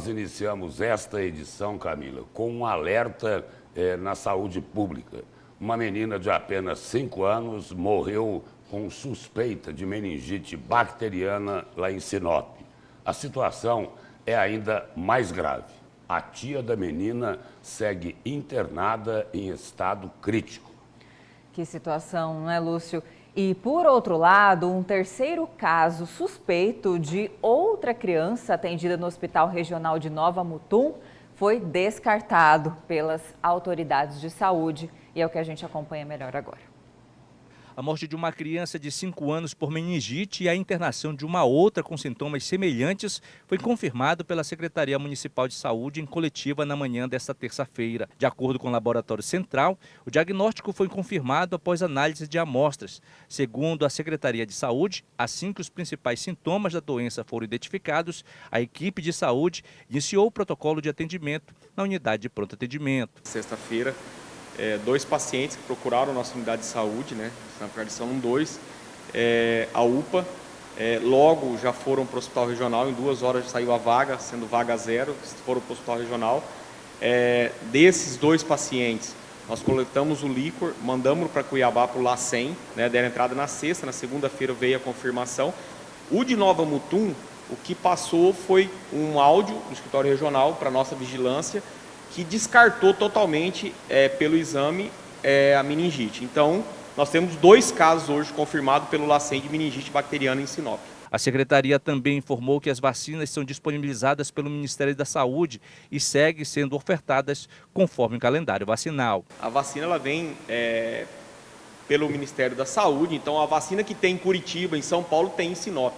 iniciamos esta edição, Camila, com um alerta na saúde pública. Uma menina de apenas 5 anos morreu com suspeita de meningite bacteriana lá em Sinop. A situação é ainda mais grave. A tia da menina segue internada em estado crítico. Que situação, não é, Lúcio? E, por outro lado, um terceiro caso suspeito de outra criança atendida no Hospital Regional de Nova Mutum foi descartado pelas autoridades de saúde. E é o que a gente acompanha melhor agora. A morte de uma criança de 5 anos por meningite e a internação de uma outra com sintomas semelhantes foi confirmado pela Secretaria Municipal de Saúde em coletiva na manhã desta terça-feira. De acordo com o Laboratório Central, o diagnóstico foi confirmado após análise de amostras. Segundo a Secretaria de Saúde, assim que os principais sintomas da doença foram identificados, a equipe de saúde iniciou o protocolo de atendimento na unidade de pronto atendimento. Sexta-feira, 2 pacientes que procuraram nossa unidade de saúde, né? Na verdade são 2, a UPA, logo já foram para o hospital regional, em 2 horas saiu a vaga, sendo vaga 0, foram para o hospital regional. Desses 2 pacientes, nós coletamos o líquor, mandamos para Cuiabá para o LACEN, né? Deram entrada na sexta, na segunda-feira veio a confirmação. O de Nova Mutum, o que passou foi um áudio do escritório regional para nossa vigilância, que descartou totalmente pelo exame a meningite. Então, nós temos 2 casos hoje confirmados pelo LACEN de meningite bacteriana em Sinop. A Secretaria também informou que as vacinas são disponibilizadas pelo Ministério da Saúde e seguem sendo ofertadas conforme o calendário vacinal. A vacina ela vem pelo Ministério da Saúde, então a vacina que tem em Curitiba, em São Paulo, tem em Sinop,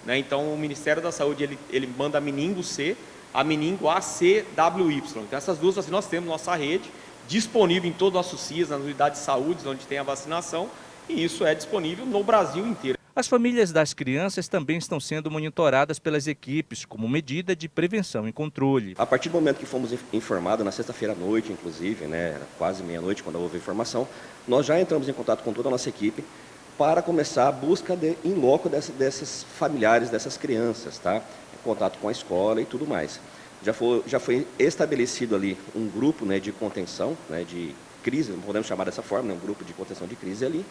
né? Então, o Ministério da Saúde ele manda a meningo C, a meningo ACWY. Então, essas 2 vacinas nós temos na nossa rede, disponível em todos os nossos CIAs, nas unidades de saúde, onde tem a vacinação, e isso é disponível no Brasil inteiro. As famílias das crianças também estão sendo monitoradas pelas equipes, como medida de prevenção e controle. A partir do momento que fomos informados, na sexta-feira à noite, inclusive, né, era quase meia-noite quando houve a informação, nós já entramos em contato com toda a nossa equipe para começar a busca in loco desses familiares, dessas crianças, tá? Contato com a escola e tudo mais. Já foi estabelecido ali um grupo, né, de contenção, né, de crise, não podemos chamar dessa forma, né, um grupo de contenção de crise ali,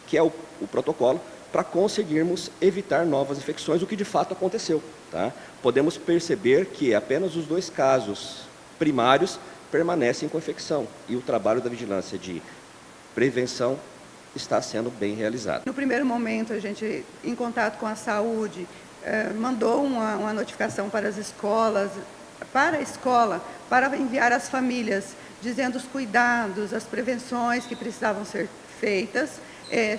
que é o protocolo para conseguirmos evitar novas infecções, o que de fato aconteceu. Tá? Podemos perceber que apenas os 2 casos primários permanecem com infecção e o trabalho da vigilância de prevenção está sendo bem realizado. No primeiro momento, a gente, em contato com a saúde, mandou uma notificação para as escolas, para a escola, para enviar às famílias, dizendo os cuidados, as prevenções que precisavam ser feitas.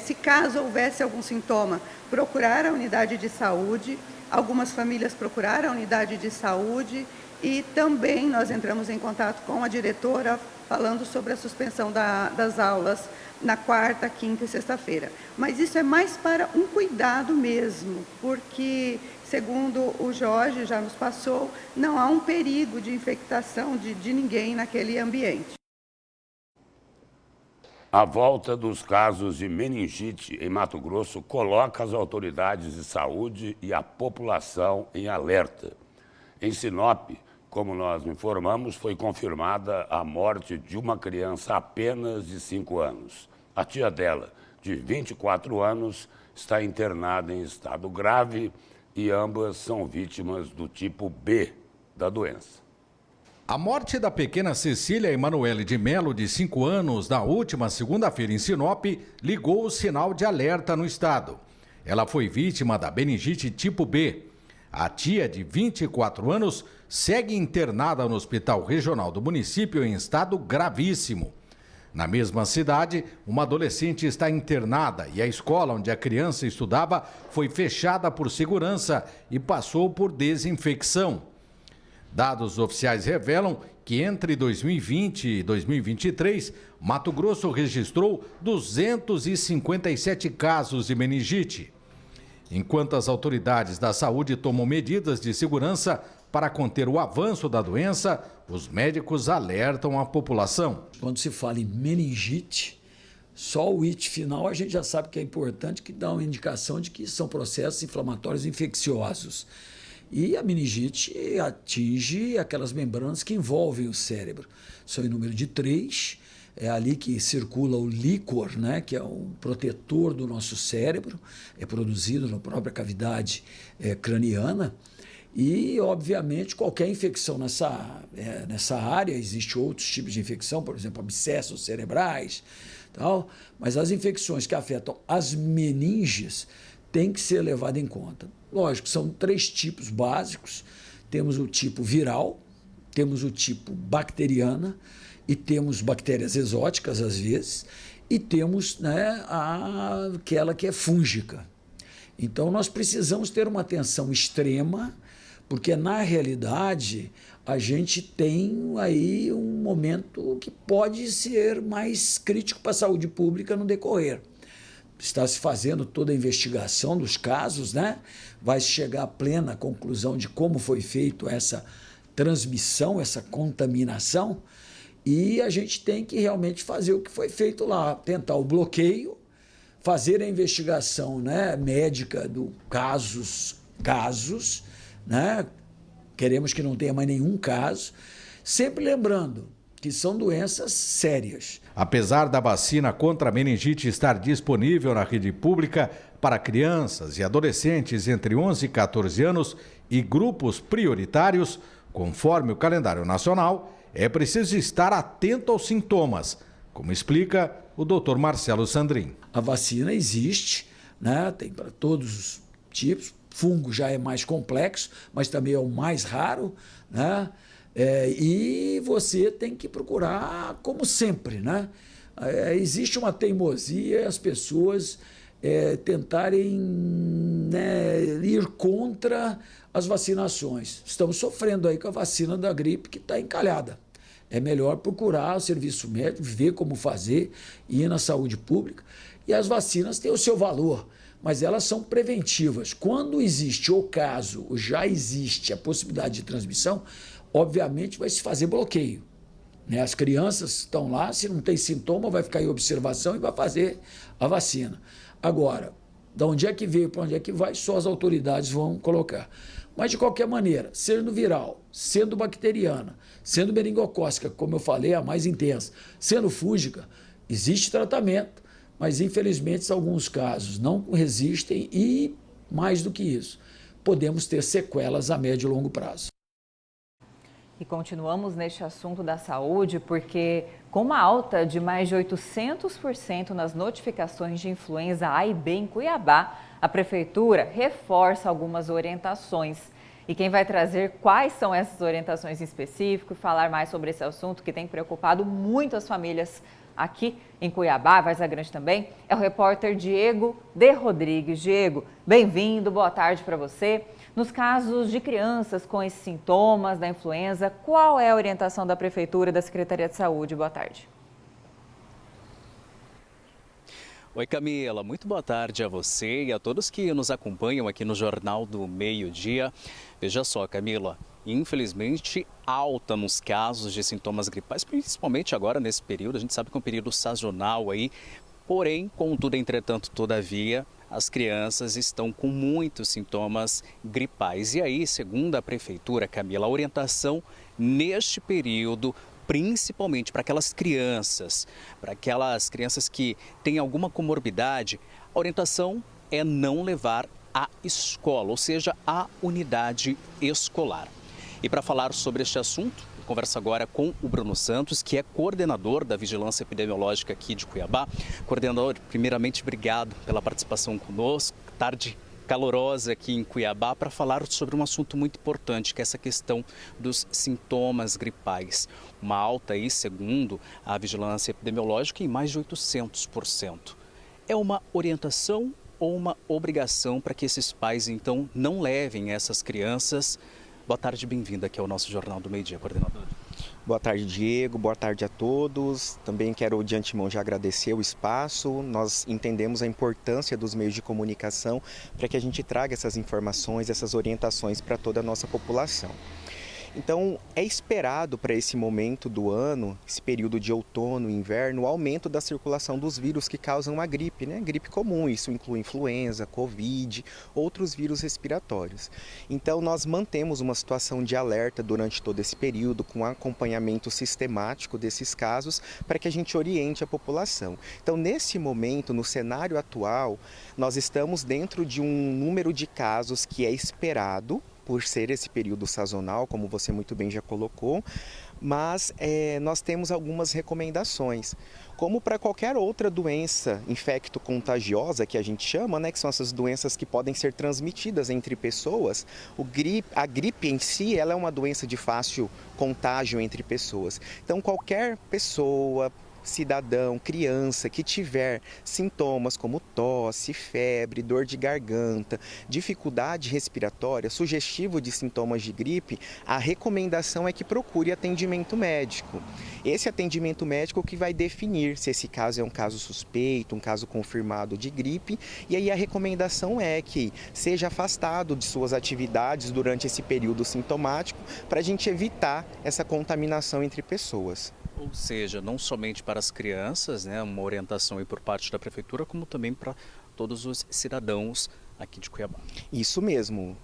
Se caso houvesse algum sintoma, procurar a unidade de saúde. Algumas famílias procuraram a unidade de saúde e também nós entramos em contato com a diretora falando sobre a suspensão das aulas na quarta, quinta e sexta-feira. Mas isso é mais para um cuidado mesmo, porque, segundo o Jorge já nos passou, não há um perigo de infectação de ninguém naquele ambiente. A volta dos casos de meningite em Mato Grosso coloca as autoridades de saúde e a população em alerta. Em Sinop, como nós informamos, foi confirmada a morte de uma criança apenas de 5 anos. A tia dela, de 24 anos, está internada em estado grave e ambas são vítimas do tipo B da doença. A morte da pequena Cecília Emanuele de Melo, de 5 anos, na última segunda-feira em Sinop, ligou o sinal de alerta no estado. Ela foi vítima da meningite tipo B. A tia, de 24 anos, segue internada no Hospital Regional do município em estado gravíssimo. Na mesma cidade, uma adolescente está internada e a escola onde a criança estudava foi fechada por segurança e passou por desinfecção. Dados oficiais revelam que entre 2020 e 2023, Mato Grosso registrou 257 casos de meningite. Enquanto as autoridades da saúde tomam medidas de segurança para conter o avanço da doença, os médicos alertam a população. Quando se fala em meningite, só o it final a gente já sabe que é importante, que dá uma indicação de que são processos inflamatórios infecciosos. E a meningite atinge aquelas membranas que envolvem o cérebro. São em número de 3, é ali que circula o líquor, né, que é um protetor do nosso cérebro, é produzido na própria cavidade craniana. E, obviamente, qualquer infecção nessa área, existe outros tipos de infecção, por exemplo, abscessos cerebrais, tal, mas as infecções que afetam as meninges têm que ser levadas em conta. Lógico, são 3 tipos básicos. Temos o tipo viral, temos o tipo bacteriana e temos bactérias exóticas, às vezes, e temos, né, aquela que é fúngica. Então, nós precisamos ter uma atenção extrema, porque, na realidade, a gente tem aí um momento que pode ser mais crítico para a saúde pública no decorrer. Está se fazendo toda a investigação dos casos, né? Vai chegar à plena conclusão de como foi feito essa transmissão, essa contaminação, e a gente tem que realmente fazer o que foi feito lá, tentar o bloqueio, fazer a investigação, né, médica do casos, né? Queremos que não tenha mais nenhum caso, sempre lembrando que são doenças sérias. Apesar da vacina contra a meningite estar disponível na rede pública para crianças e adolescentes entre 11 e 14 anos e grupos prioritários, conforme o calendário nacional, é preciso estar atento aos sintomas, como explica o Dr. Marcelo Sandrin. A vacina existe, né? Tem para todos os tipos. Fungo já é mais complexo, mas também é o mais raro, né? E você tem que procurar, como sempre, né? Existe uma teimosia, as pessoas tentarem, né, ir contra as vacinações. Estamos sofrendo aí com a vacina da gripe que está encalhada. É melhor procurar o serviço médico, ver como fazer, ir na saúde pública. E as vacinas têm o seu valor, mas elas são preventivas. Quando existe o caso, ou já existe a possibilidade de transmissão, obviamente vai se fazer bloqueio, né? As crianças estão lá, se não tem sintoma, vai ficar em observação e vai fazer a vacina. Agora, de onde é que veio, para onde é que vai, só as autoridades vão colocar. Mas, de qualquer maneira, sendo viral, sendo bacteriana, sendo meningocócica, como eu falei, a mais intensa, sendo fúngica, existe tratamento, mas, infelizmente, alguns casos não resistem e, mais do que isso, podemos ter sequelas a médio e longo prazo. E continuamos neste assunto da saúde porque, com uma alta de mais de 800% nas notificações de influenza A e B em Cuiabá, a Prefeitura reforça algumas orientações. E quem vai trazer quais são essas orientações em específico e falar mais sobre esse assunto que tem preocupado muito as famílias aqui em Cuiabá, Várzea Grande também, é o repórter Diego de Rodrigues. Diego, bem-vindo, boa tarde para você. Nos casos de crianças com esses sintomas da influenza, qual é a orientação da Prefeitura e da Secretaria de Saúde? Boa tarde. Oi, Camila, muito boa tarde a você e a todos que nos acompanham aqui no Jornal do Meio-Dia. Veja só, Camila, infelizmente alta nos casos de sintomas gripais, principalmente agora nesse período. A gente sabe que é um período sazonal aí, porém, contudo, entretanto, todavia, as crianças estão com muitos sintomas gripais. E aí, segundo a Prefeitura, Camila, a orientação neste período, principalmente para aquelas crianças que têm alguma comorbidade, a orientação é não levar à escola, ou seja, à unidade escolar. E para falar sobre este assunto, eu converso agora com o Bruno Santos, que é coordenador da Vigilância Epidemiológica aqui de Cuiabá. Coordenador, primeiramente, obrigado pela participação conosco. Tarde calorosa aqui em Cuiabá para falar sobre um assunto muito importante, que é essa questão dos sintomas gripais. Uma alta aí, segundo a Vigilância Epidemiológica, em mais de 800%. É uma orientação ou uma obrigação para que esses pais, então, não levem essas crianças? Boa tarde, bem-vindo aqui ao nosso Jornal do Meio-Dia, coordenador. Boa tarde, Diego. Boa tarde a todos. Também quero de antemão já agradecer o espaço. Nós entendemos a importância dos meios de comunicação para que a gente traga essas informações, essas orientações para toda a nossa população. Então, é esperado para esse momento do ano, esse período de outono e inverno, o aumento da circulação dos vírus que causam a gripe, né? Gripe comum, isso inclui influenza, Covid, outros vírus respiratórios. Então, nós mantemos uma situação de alerta durante todo esse período, com acompanhamento sistemático desses casos, para que a gente oriente a população. Então, nesse momento, no cenário atual, nós estamos dentro de um número de casos que é esperado, por ser esse período sazonal, como você muito bem já colocou, mas nós temos algumas recomendações. Como para qualquer outra doença infecto-contagiosa, que a gente chama, né, que são essas doenças que podem ser transmitidas entre pessoas, a gripe em si ela é uma doença de fácil contágio entre pessoas. Então, qualquer pessoa, cidadão, criança que tiver sintomas como tosse, febre, dor de garganta, dificuldade respiratória, sugestivo de sintomas de gripe, a recomendação é que procure atendimento médico. Esse atendimento médico que vai definir se esse caso é um caso suspeito, um caso confirmado de gripe, e aí a recomendação é que seja afastado de suas atividades durante esse período sintomático para a gente evitar essa contaminação entre pessoas. Ou seja, não somente para as crianças, né, uma orientação aí por parte da Prefeitura, como também para todos os cidadãos aqui de Cuiabá. Isso mesmo.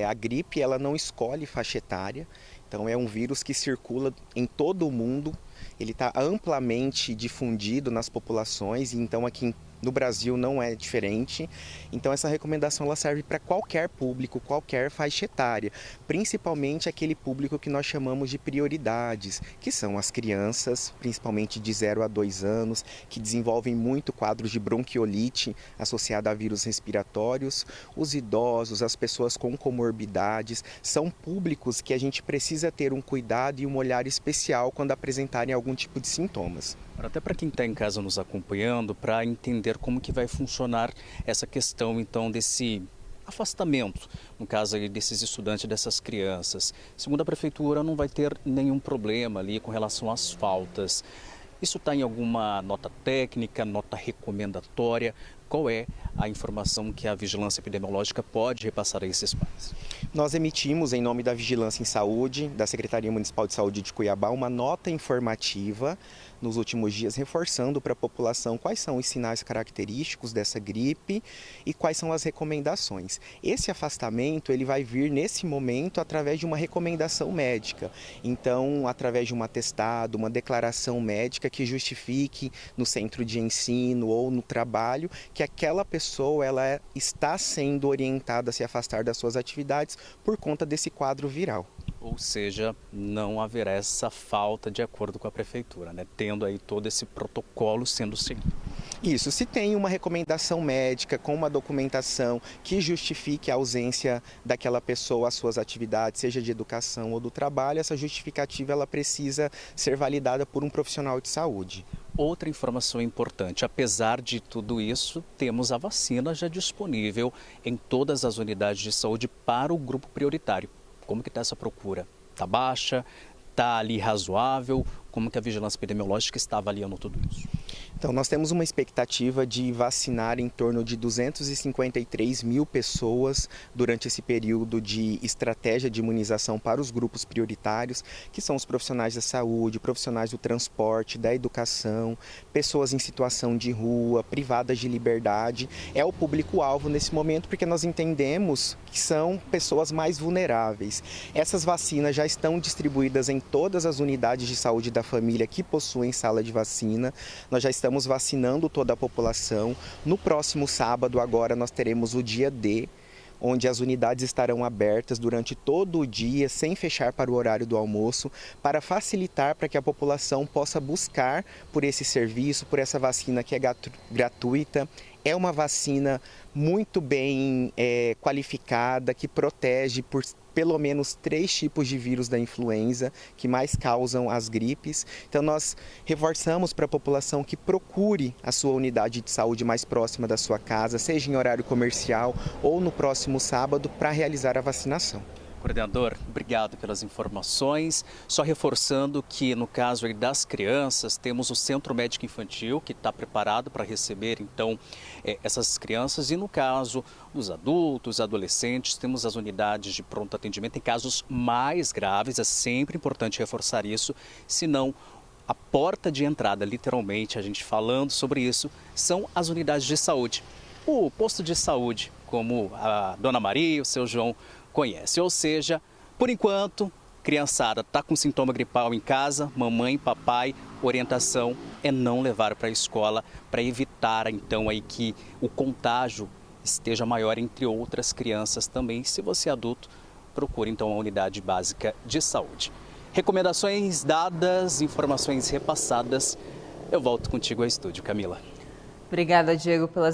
A gripe ela não escolhe faixa etária, então é um vírus que circula em todo o mundo, ele está amplamente difundido nas populações, e então aqui no Brasil não é diferente. Então essa recomendação ela serve para qualquer público, qualquer faixa etária, principalmente aquele público que nós chamamos de prioridades, que são as crianças, principalmente de 0 a 2 anos, que desenvolvem muito quadros de bronquiolite associada a vírus respiratórios, os idosos, as pessoas com comorbidades, são públicos que a gente precisa ter um cuidado e um olhar especial quando apresentarem algum tipo de sintomas. Até para quem está em casa nos acompanhando, para entender como que vai funcionar essa questão, então, desse afastamento, no caso aí desses estudantes, dessas crianças. Segundo a Prefeitura, não vai ter nenhum problema ali com relação às faltas. Isso está em alguma nota técnica, nota recomendatória? Qual é a informação que a Vigilância Epidemiológica pode repassar a esses pais? Nós emitimos, em nome da Vigilância em Saúde, da Secretaria Municipal de Saúde de Cuiabá, uma nota informativa nos últimos dias, reforçando para a população quais são os sinais característicos dessa gripe e quais são as recomendações. Esse afastamento ele vai vir nesse momento através de uma recomendação médica. Então, através de um atestado, uma declaração médica que justifique no centro de ensino ou no trabalho que aquela pessoa ela está sendo orientada a se afastar das suas atividades por conta desse quadro viral. Ou seja, não haverá essa falta de acordo com a Prefeitura, né? Tendo aí todo esse protocolo sendo seguido. Isso, se tem uma recomendação médica com uma documentação que justifique a ausência daquela pessoa às suas atividades, seja de educação ou do trabalho, essa justificativa ela precisa ser validada por um profissional de saúde. Outra informação importante, apesar de tudo isso, temos a vacina já disponível em todas as unidades de saúde para o grupo prioritário. Como que está essa procura? Está baixa? Está ali razoável? Como que a Vigilância Epidemiológica está avaliando tudo isso? Então, nós temos uma expectativa de vacinar em torno de 253 mil pessoas durante esse período de estratégia de imunização para os grupos prioritários, que são os profissionais da saúde, profissionais do transporte, da educação, pessoas em situação de rua, privadas de liberdade. É o público-alvo nesse momento, porque nós entendemos que são pessoas mais vulneráveis. Essas vacinas já estão distribuídas em todas as unidades de saúde da família que possuem sala de vacina. Nós já estamos vacinando toda a população. No próximo sábado, agora, nós teremos o dia D, onde as unidades estarão abertas durante todo o dia, sem fechar para o horário do almoço, para facilitar para que a população possa buscar por esse serviço, por essa vacina que é gratuita. É uma vacina muito bem qualificada, que protege por pelo menos 3 tipos de vírus da influenza que mais causam as gripes. Então nós reforçamos para a população que procure a sua unidade de saúde mais próxima da sua casa, seja em horário comercial ou no próximo sábado, para realizar a vacinação. Coordenador, obrigado pelas informações. Só reforçando que no caso aí das crianças, temos o Centro Médico Infantil que está preparado para receber então essas crianças, e no caso dos adultos, adolescentes, temos as unidades de pronto atendimento em casos mais graves. É sempre importante reforçar isso, senão a porta de entrada, literalmente, a gente falando sobre isso, são as unidades de saúde. O posto de saúde, como a Dona Maria e o seu João conhece. Ou seja, por enquanto, criançada está com sintoma gripal em casa, mamãe, papai, orientação é não levar para a escola para evitar então aí que o contágio esteja maior entre outras crianças também. Se você é adulto, procure então a unidade básica de saúde. Recomendações dadas, informações repassadas. Eu volto contigo ao estúdio, Camila. Obrigada, Diego, pelas